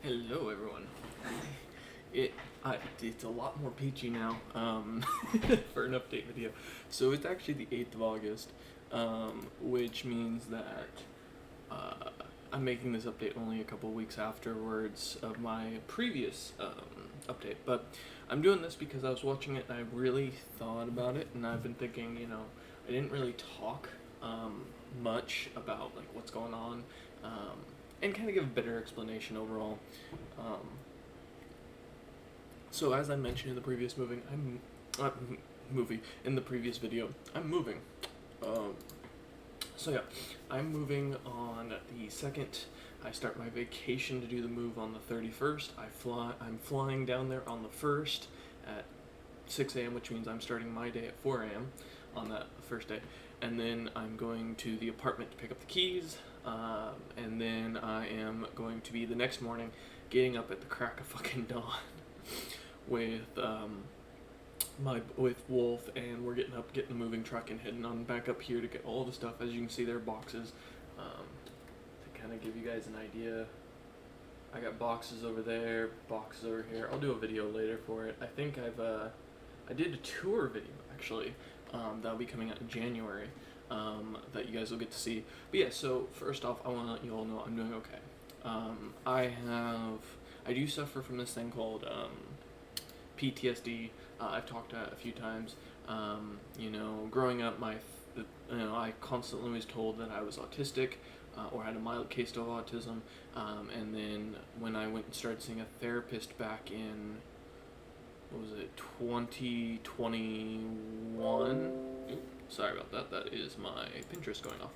Hello, everyone. It's a lot more peachy now for an update video. So it's actually the 8th of August, which means that I'm making this update only a couple weeks afterwards of my previous update. But I'm doing this because I was watching it and I really thought about it, and I've been thinking, I didn't really talk much about like what's going on. And kind of give a better explanation overall. So as I mentioned in the previous in the previous video, I'm moving. So yeah, I'm moving on the 2nd. I start my vacation to do the move on the 31st. I'm flying down there on the 1st at 6 a.m., which means I'm starting my day at 4 a.m. on that first day. And then I'm going to the apartment to pick up the keys. And then I am going to be the next morning getting up at the crack of fucking dawn with Wolf, and we're getting the moving truck and heading on back up here to get all the stuff. As you can see, there are boxes. To kind of give you guys an idea, I got boxes over there, boxes over here. I'll do a video later for it. I think I did a tour video actually. That'll be coming out in January. That you guys will get to see. But yeah, so first off, I want to let you all know I'm doing okay. I do suffer from this thing called PTSD. I've talked about it a few times. Growing up, I constantly was told that I was autistic or had a mild case of autism. And then when I went and started seeing a therapist back in, 2021? Sorry about that. That is my Pinterest going off.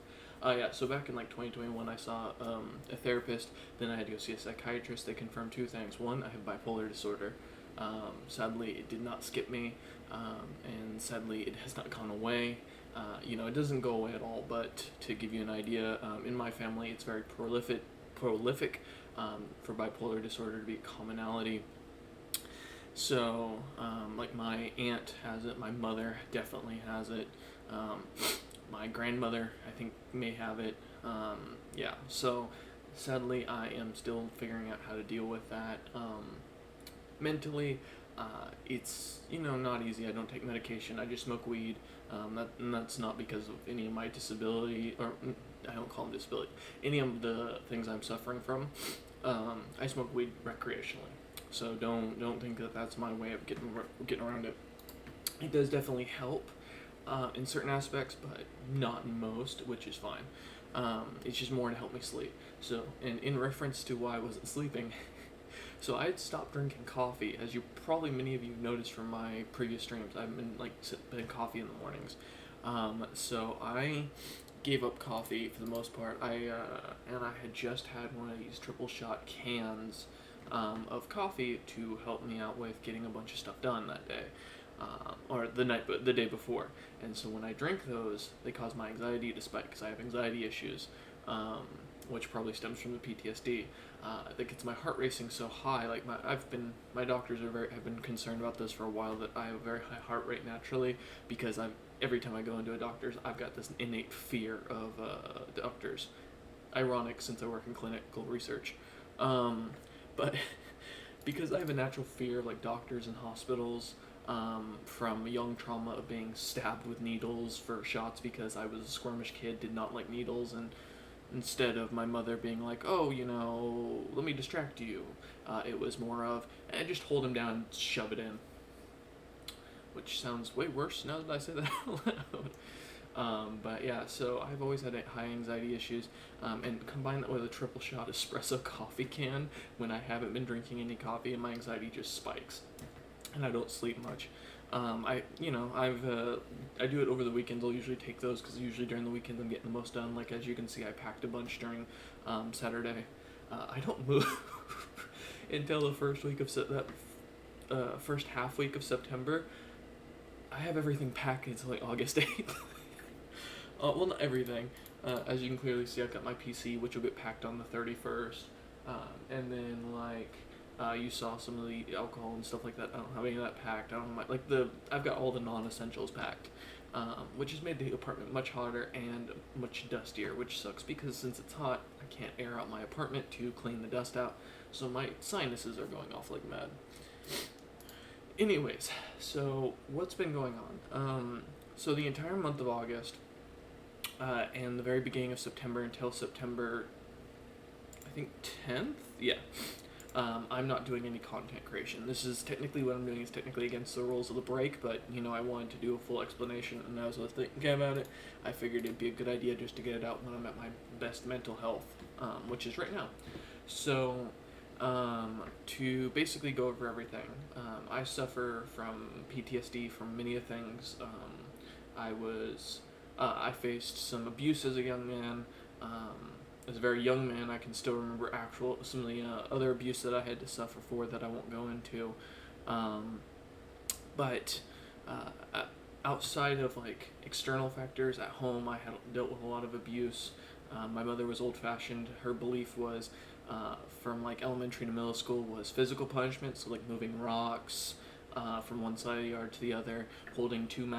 So back in 2021, I saw a therapist. Then I had to go see a psychiatrist. They confirmed two things. One, I have bipolar disorder. Sadly, it did not skip me, and sadly, it has not gone away. It doesn't go away at all. But to give you an idea, in my family, it's very prolific for bipolar disorder to be a commonality. So, my aunt has it, my mother definitely has it, my grandmother, I think, may have it, so sadly, I am still figuring out how to deal with that. Mentally, it's, not easy. I don't take medication, I just smoke weed, and that's not because of any of my disability, or I don't call them disability, any of the things I'm suffering from. I smoke weed recreationally. So don't think that that's my way of getting around it. It does definitely help in certain aspects, but not in most, which is fine. It's just more to help me sleep. So, and in reference to why I wasn't sleeping, so I had stopped drinking coffee, as many of you noticed from my previous streams. I've been sipping coffee in the mornings. So I gave up coffee for the most part. And I had just had one of these triple shot cans of coffee to help me out with getting a bunch of stuff done that day, or the day before. And so when I drink those, they cause my anxiety to spike because I have anxiety issues, which probably stems from the PTSD. That gets my heart racing so high. My doctors have been concerned about this for a while, that I have a very high heart rate naturally, because every time I go into a doctor's, I've got this innate fear of doctors. Ironic, since I work in clinical research. But because I have a natural fear of doctors and hospitals, from young trauma of being stabbed with needles for shots because I was a squirmish kid, did not like needles, and instead of my mother being like, oh, let me distract you, it was more of, just hold him down and shove it in. Which sounds way worse now that I say that out loud. But yeah, so I've always had high anxiety issues, and combine that with a triple shot espresso coffee can when I haven't been drinking any coffee, and my anxiety just spikes, and I don't sleep much. I do it over the weekends. I'll usually take those because usually during the weekends I'm getting the most done. Like, as you can see, I packed a bunch during Saturday. I don't move until the first half week of September. I have everything packed until August 8th. Well, not everything. As you can clearly see, I've got my PC, which will get packed on the 31st. And then, you saw some of the alcohol and stuff like that. I don't have any of that packed. I've got all the non-essentials packed, which has made the apartment much hotter and much dustier, which sucks because since it's hot, I can't air out my apartment to clean the dust out. so my sinuses are going off like mad. Anyways, so what's been going on? So the entire month of August, and the very beginning of September until September, I think 10th? Yeah. I'm not doing any content creation. This is technically what I'm doing is technically against the rules of the break, but, I wanted to do a full explanation, and as I was thinking about it, I figured it'd be a good idea just to get it out when I'm at my best mental health, which is right now. So, to basically go over everything, I suffer from PTSD from many things. I faced some abuse as a young man. As a very young man, I can still remember some of the other abuse that I had to suffer for that I won't go into. But outside of like external factors at home, I had dealt with a lot of abuse. My mother was old-fashioned. Her belief was, from like elementary to middle school, was physical punishment. So like moving rocks from one side of the yard to the other, holding two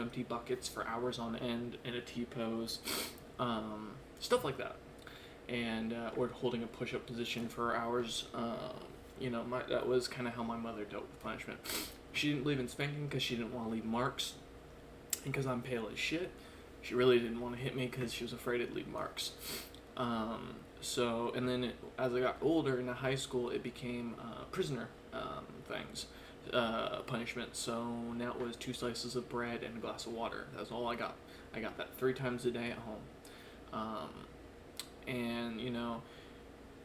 empty buckets for hours on end in a T-pose. Stuff like that, and or holding a push-up position for hours. That was kind of how my mother dealt with punishment. She didn't believe in spanking because she didn't want to leave marks, and because I'm pale as shit, she really didn't want to hit me because she was afraid I'd leave marks. And then as I got older into high school, it became prisoner things, punishment. So now it was 2 slices of bread and a glass of water. That's all I got. I got that 3 times a day at home.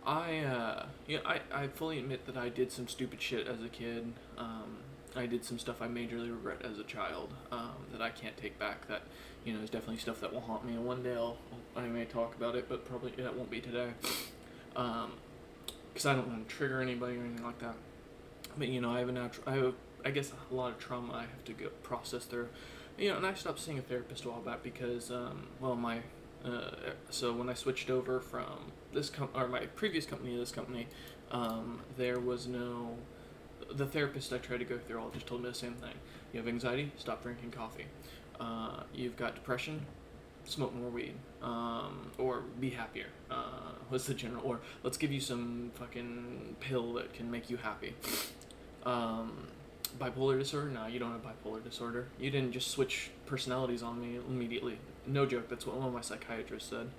I fully admit that I did some stupid shit as a kid. I did some stuff I majorly regret as a child, that I can't take back, that, is definitely stuff that will haunt me, and one day I may talk about it, but probably that won't be today. Because I don't want to trigger anybody or anything like that. But, I have I guess a lot of trauma I have to process through. And I stopped seeing a therapist a while back because, so when I switched over from my previous company to this company, there was the therapist I tried to go through all just told me the same thing. You have anxiety, stop drinking coffee. You've got depression, smoke more weed, or be happier, was the general, or let's give you some fucking pill that can make you happy. Bipolar disorder? No, you don't have bipolar disorder. You didn't just switch personalities on me immediately. No joke, that's what one of my psychiatrists said.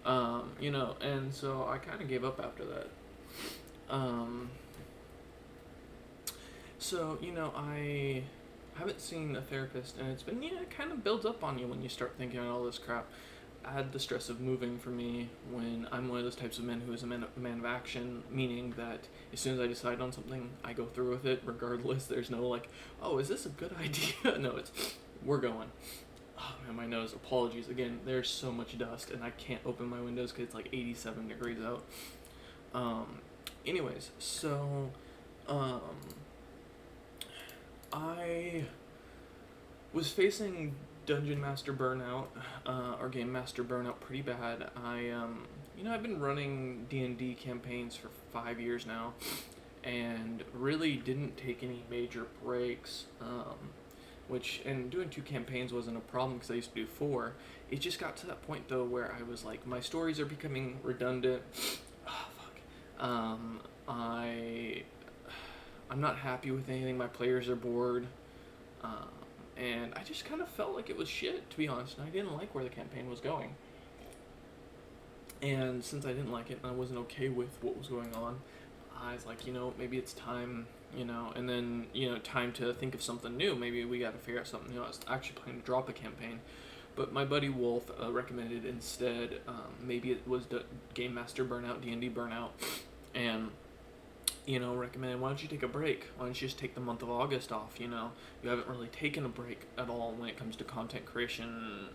And so I kind of gave up after that. I haven't seen a therapist, and it's been, it kind of builds up on you when you start thinking about all this crap. Add the stress of moving for me when I'm one of those types of men who is a man of action, meaning that as soon as I decide on something, I go through with it regardless. There's no like, oh, is this a good idea? No, it's, we're going. Oh man, my nose, apologies. Again, there's so much dust and I can't open my windows because it's like 87 degrees out. I was facing Dungeon Master Burnout, or Game Master Burnout pretty bad. I've been running D&D campaigns for 5 years now, and really didn't take any major breaks, and doing 2 campaigns wasn't a problem because I used to do 4. It just got to that point, though, where I was like, my stories are becoming redundant. Oh, fuck. I'm not happy with anything. My players are bored. And I just kind of felt like it was shit, to be honest, and I didn't like where the campaign was going. And since I didn't like it and I wasn't okay with what was going on, I was like, maybe it's time, and then, time to think of something new. Maybe we got to figure out something new. I was actually planning to drop a campaign, but my buddy Wolf recommended instead, maybe it was Game Master Burnout, D&D Burnout, and recommended, why don't you take a break? Why don't you just take the month of August off? You haven't really taken a break at all when it comes to content creation,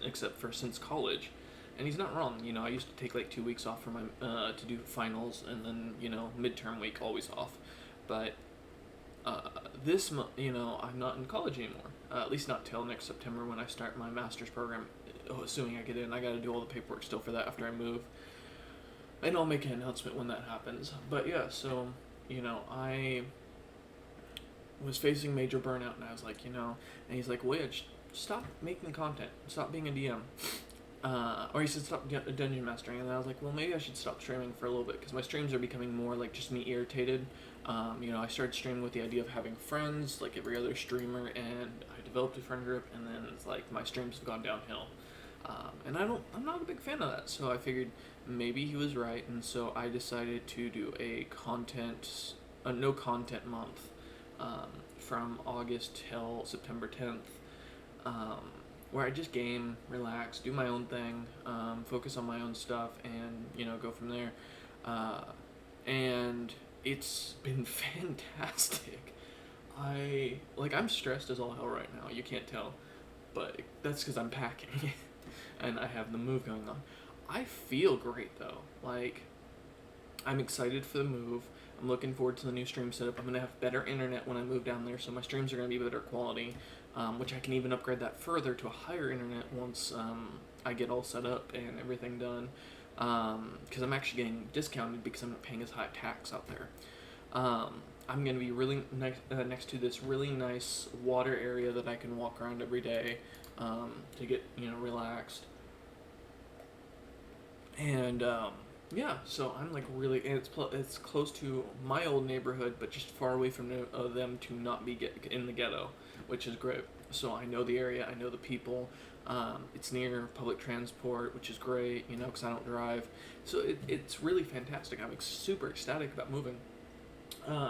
except for since college. And he's not wrong. I used to take like 2 weeks off for my to do finals, and then midterm week always off. But this month, I'm not in college anymore. At least not till next September when I start my master's program. Assuming I get in, I got to do all the paperwork still for that after I move. And I'll make an announcement when that happens. But yeah, so, I was facing major burnout, and I was like, and he's like, Voyage, stop making content. Stop being a DM. or he said stop dungeon mastering, and I was like, well, maybe I should stop streaming for a little bit because my streams are becoming more like just me irritated. I started streaming with the idea of having friends, like every other streamer, and I developed a friend group, and then it's like my streams have gone downhill. And I'm not a big fan of that, so I figured maybe he was right, and so I decided to do a no content month, from August till September 10th, where I just game, relax, do my own thing, focus on my own stuff, and go from there. And it's been fantastic. I'm stressed as all hell right now. You can't tell, but that's because I'm packing, and I have the move going on. I feel great though. I'm excited for the move. I'm looking forward to the new stream setup. I'm gonna have better internet when I move down there, so my streams are gonna be better quality, which I can even upgrade that further to a higher internet once I get all set up and everything done. Because I'm actually getting discounted because I'm not paying as high tax out there. I'm gonna be really next to this really nice water area that I can walk around every day to get relaxed. And so I'm really, and it's close to my old neighborhood, but just far away from them to not be in the ghetto, which is great. So I know the area, I know the people. It's near public transport, which is great, because I don't drive. So it's really fantastic. I'm super ecstatic about moving,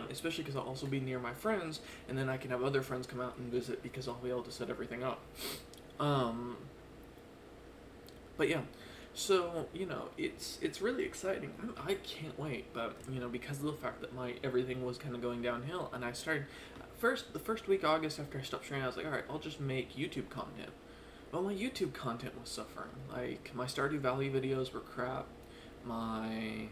especially because I'll also be near my friends, and then I can have other friends come out and visit because I'll be able to set everything up. But yeah. So, it's really exciting. I can't wait, but, because of the fact that my everything was kind of going downhill, and I started, the first week of August after I stopped streaming, I was like, alright, I'll just make YouTube content. Well, my YouTube content was suffering. My Stardew Valley videos were crap. My,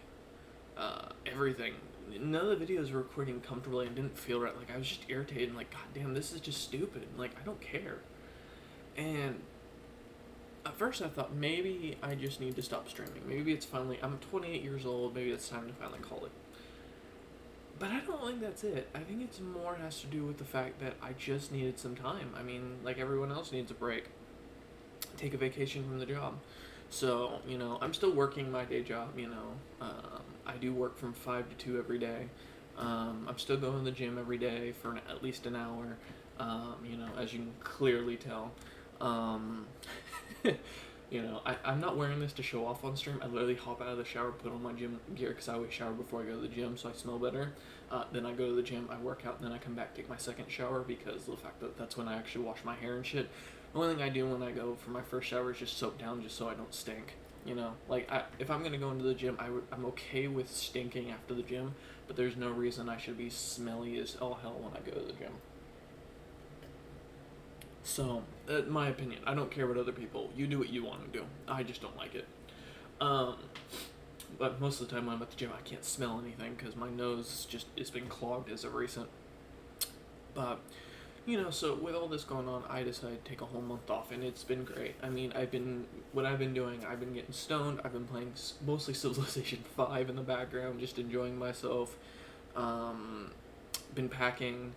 everything. None of the videos were recording comfortably and didn't feel right. I was just irritated, god damn, this is just stupid. I don't care. And at first I thought maybe I just need to stop streaming. Maybe it's finally, I'm 28 years old, maybe it's time to finally call it. But I don't think that's it. I think it's more has to do with the fact that I just needed some time. I mean, like everyone else needs a break. Take a vacation from the job. So, I'm still working my day job, I do work from 5 to 2 every day. I'm still going to the gym every day for at least an hour, as you can clearly tell. I'm not wearing this to show off on stream. I literally hop out of the shower, put on my gym gear, because I always shower before I go to the gym, so I smell better. Then I go to the gym, I work out, and then I come back, take my second shower, because of the fact that that's when I actually wash my hair and shit. The only thing I do when I go for my first shower is just soak down, just so I don't stink. If I'm gonna go into the gym, I'm okay with stinking after the gym, but there's no reason I should be smelly as all hell when I go to the gym. So, my opinion, I don't care what other people, you do what you want to do. I just don't like it. But most of the time when I'm at the gym, I can't smell anything because my nose it's been clogged as of recent. But, so with all this going on, I decided to take a whole month off, and it's been great. I mean, I've been getting stoned, I've been playing mostly Civilization 5 in the background, just enjoying myself, been packing,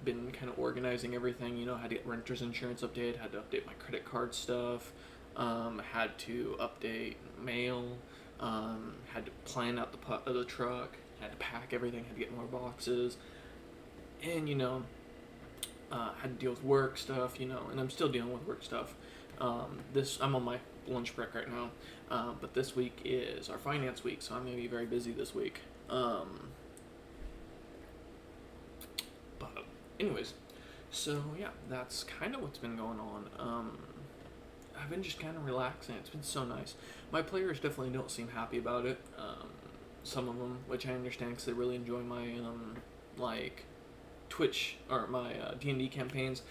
been kind of organizing everything, had to get renter's insurance updated, had to update my credit card stuff, had to update mail, had to plan out the truck, had to pack everything, had to get more boxes, and, had to deal with work stuff, and I'm still dealing with work stuff. I'm on my lunch break right now, but this week is our finance week, so I'm going to be very busy this week. But anyways, so yeah, that's kind of what's been going on. I've been just kind of relaxing. It's been so nice. My players definitely don't seem happy about it. Some of them, which I understand because they really enjoy my Twitch or my D&D campaigns.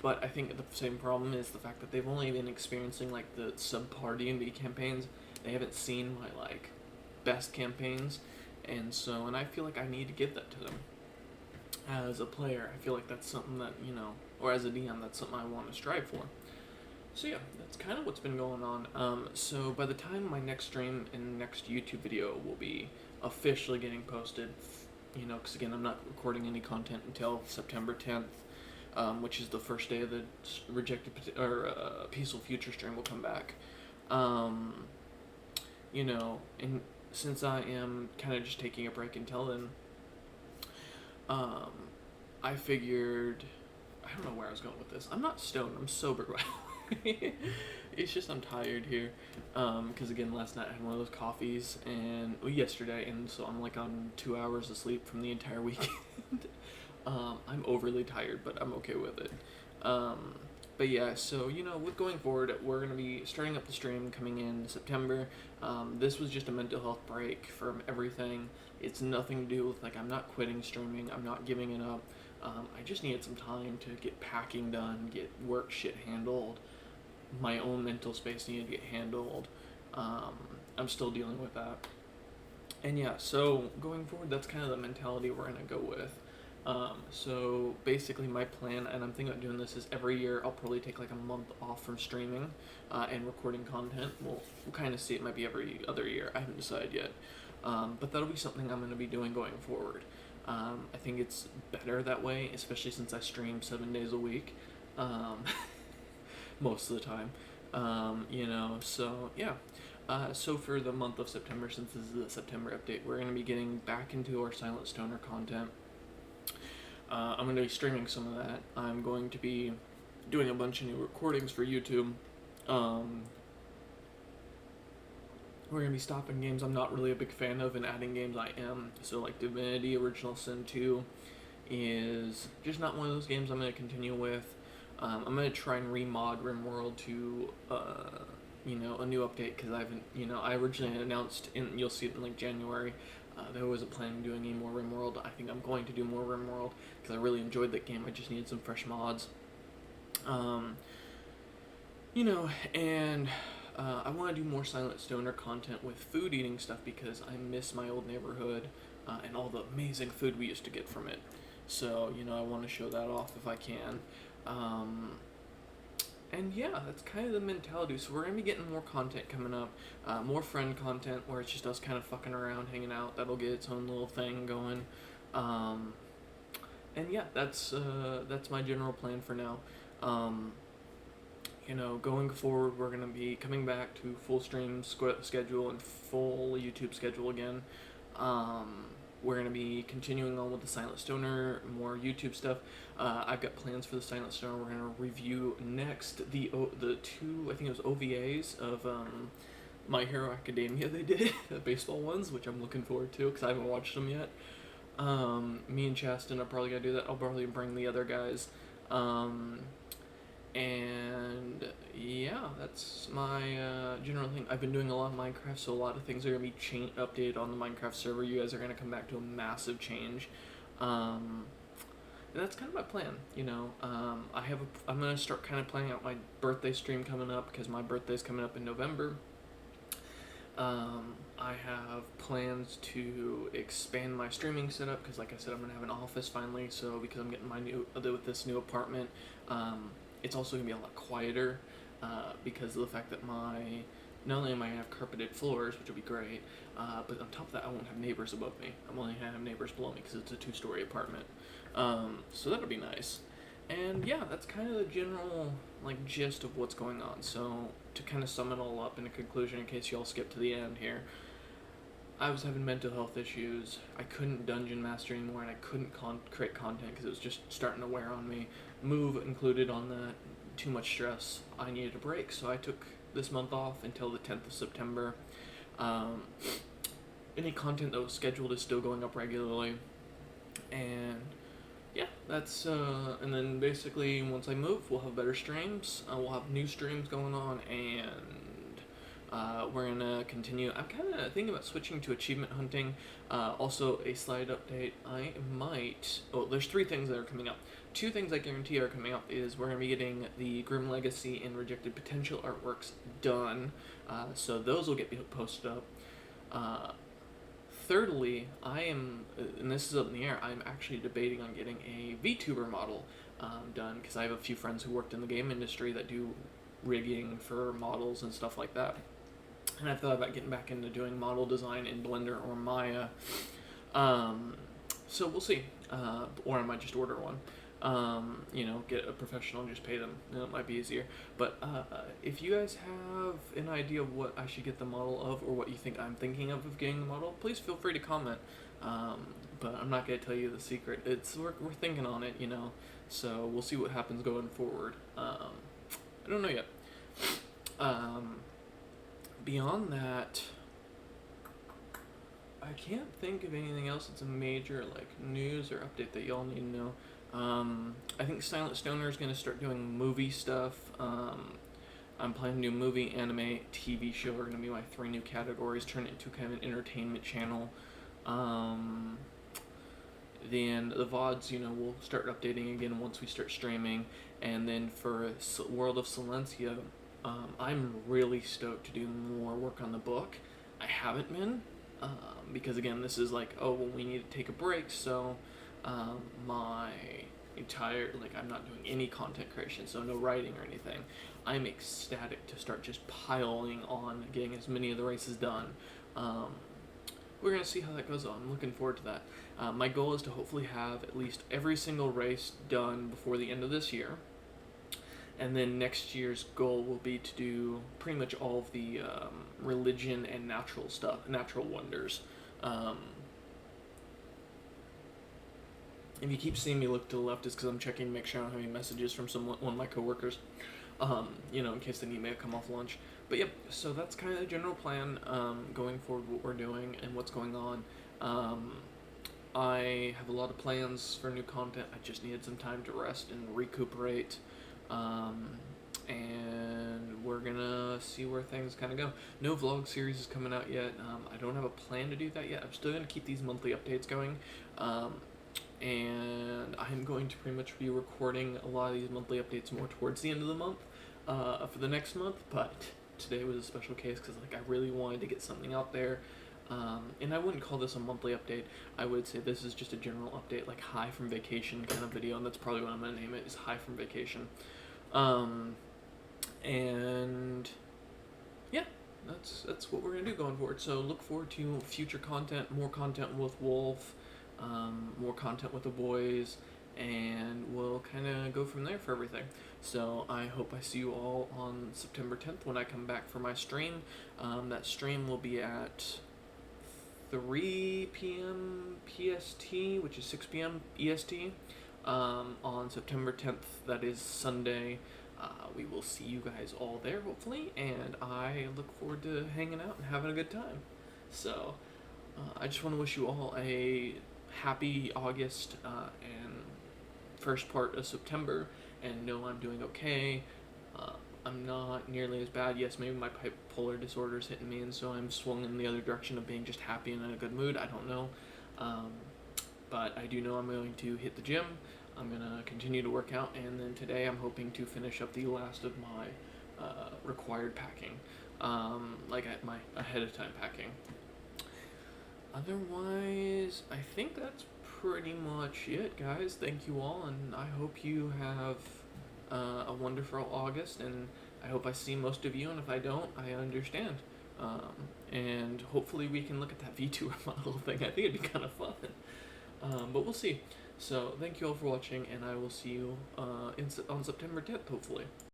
But I think the same problem is the fact that they've only been experiencing the subpar D&D campaigns. They haven't seen my best campaigns, and I feel like I need to give that to them. As a player, I feel like that's something that, or as a DM, that's something I want to strive for. So yeah, that's kind of what's been going on. So by the time my next stream and next YouTube video will be officially getting posted, because again, I'm not recording any content until September 10th. which is the first day of the Peaceful Future stream will come back. Um, and since I am kind of just taking a break until then, um, I figured, I don't know where I was going with this. I'm not stoned. I'm sober. It's just I'm tired here. Because again, last night I had one of those coffees, and yesterday, and so I'm like on 2 hours of sleep from the entire weekend. I'm overly tired, but I'm okay with it. But yeah, so, with going forward, we're going to be starting up the stream coming in September. This was just a mental health break from everything. It's nothing to do with, I'm not quitting streaming. I'm not giving it up. I just needed some time to get packing done, get work shit handled. My own mental space needed to get handled. I'm still dealing with that. And yeah, so going forward, that's kind of the mentality we're going to go with. So basically my plan, and I'm thinking about doing this, is every year I'll probably take a month off from streaming and recording content. We'll kind of see. It might be every other year. I haven't decided yet. But that'll be something I'm going to be doing going forward. I think it's better that way, especially since I stream 7 days a week. Most of the time. So yeah. So for the month of September, since this is the September update, we're going to be getting back into our Silent Stoner content. I'm going to be streaming some of that. I'm going to be doing a bunch of new recordings for YouTube. We're going to be stopping games I'm not really a big fan of and adding games I am. So Divinity Original Sin 2 is just not one of those games I'm going to continue with. I'm going to try and remod RimWorld to, a new update, because I haven't, I originally announced, you'll see it in January, that I wasn't planning on doing any more RimWorld. I think I'm going to do more RimWorld, because I really enjoyed that game. I just needed some fresh mods. And I want to do more Silent Stoner content with food eating stuff, because I miss my old neighborhood and all the amazing food we used to get from it. So, I want to show that off if I can. And yeah, that's kind of the mentality. So we're going to be getting more content coming up, more friend content where it's just us kind of fucking around, hanging out. That'll get its own little thing going. And yeah, that's my general plan for now. Going forward, we're going to be coming back to full stream schedule and full YouTube schedule again. We're going to be continuing on with the Silent Stoner, more YouTube stuff. I've got plans for the Silent Stoner. We're going to review next the two, I think it was OVAs of My Hero Academia they did, the baseball ones, which I'm looking forward to because I haven't watched them yet. Me and Chaston are probably going to do that. I'll probably bring the other guys. And yeah, that's my general thing. I've been doing a lot of Minecraft, so a lot of things are going to be updated on the Minecraft server. You guys are going to come back to a massive change. And that's kind of my plan, I'm going to start kind of planning out my birthday stream coming up, because my birthday's coming up in November. I have plans to expand my streaming setup, because like I said, I'm going to have an office finally, so because I'm getting with this new apartment, it's also going to be a lot quieter, because of the fact that not only am I going to have carpeted floors, which will be great, but on top of that, I won't have neighbors above me. I'm only going to have neighbors below me, because it's a 2-story apartment. So that'll be nice. And yeah, that's kind of the general, gist of what's going on. So to kind of sum it all up in a conclusion, in case y'all skip to the end here, I was having mental health issues. I couldn't dungeon master anymore, and I couldn't create content because it was just starting to wear on me. Move included on that. Too much stress. I needed a break, so I took this month off until the 10th of September. Any content that was scheduled is still going up regularly. And yeah, that's, and then basically once I move, we'll have better streams. We'll have new streams going on, and we're gonna continue. I'm kind of thinking about switching to achievement hunting. Also, a slight update. There's 3 things that are coming up. 2 things I guarantee are coming up is we're gonna be getting the Grim Legacy and Rejected Potential artworks done. So those will get posted up. Thirdly, I am, and this is up in the air, I'm actually debating on getting a VTuber model done, because I have a few friends who worked in the game industry that do rigging for models and stuff like that. And I've thought about getting back into doing model design in Blender or Maya. So we'll see. Or I might just order one. get a professional and just pay them. It might be easier. But if you guys have an idea of what I should get the model of, or what you think I'm thinking of getting the model, please feel free to comment. But I'm not gonna tell you the secret. We're thinking on it, So we'll see what happens going forward. I don't know yet. Beyond that, I can't think of anything else that's a major news or update that y'all need to know. I think Silent Stoner is gonna start doing movie stuff. I'm planning to do movie, anime, TV show are gonna be my 3 new categories. Turn it into kind of an entertainment channel. Then the VODs, we'll start updating again once we start streaming. And then for World of Silencia, I'm really stoked to do more work on the book. I haven't been, because again, this is we need to take a break, so my entire, I'm not doing any content creation, so no writing or anything. I'm ecstatic to start just piling on, getting as many of the races done. We're going to see how that goes on. I'm looking forward to that. My goal is to hopefully have at least every single race done before the end of this year. And then next year's goal will be to do pretty much all of the religion and natural stuff, natural wonders. If you keep seeing me look to the left, it's because I'm checking to make sure I don't have any messages from one of my coworkers, in case they need me to come off lunch. But yep, so that's kind of the general plan going forward, what we're doing and what's going on. I have a lot of plans for new content. I just needed some time to rest and recuperate. And we're gonna see where things kind of go. No vlog series is coming out yet. I don't have a plan to do that yet. I'm still gonna keep these monthly updates going. And I'm going to pretty much be recording a lot of these monthly updates more towards the end of the month for the next month. But today was a special case because I really wanted to get something out there. And I wouldn't call this a monthly update. I would say this is just a general update, like High from Vacation kind of video, and that's probably what I'm going to name it, is High from Vacation. And yeah, that's what we're going to do going forward. So look forward to future content, more content with Wolf, more content with the boys, and we'll kind of go from there for everything. So I hope I see you all on September 10th when I come back for my stream. That stream will be at 3 p.m. PST, which is 6 p.m. EST, on September 10th. That is Sunday. We will see you guys all there, hopefully, and I look forward to hanging out and having a good time. So, I just want to wish you all a happy August and first part of September, and know I'm doing okay. I'm not nearly as bad. Yes, maybe my bipolar disorder is hitting me, and so I'm swung in the other direction of being just happy and in a good mood. I don't know. But I do know I'm going to hit the gym. I'm going to continue to work out, and then today I'm hoping to finish up the last of my required packing, at my ahead of time packing. Otherwise, I think that's pretty much it, guys. Thank you all, and I hope you have a wonderful August, and I hope I see most of you, and if I don't, I understand. And hopefully we can look at that VTuber model thing. I think it'd be kind of fun. But we'll see. So thank you all for watching, and I will see you on September 10th, hopefully.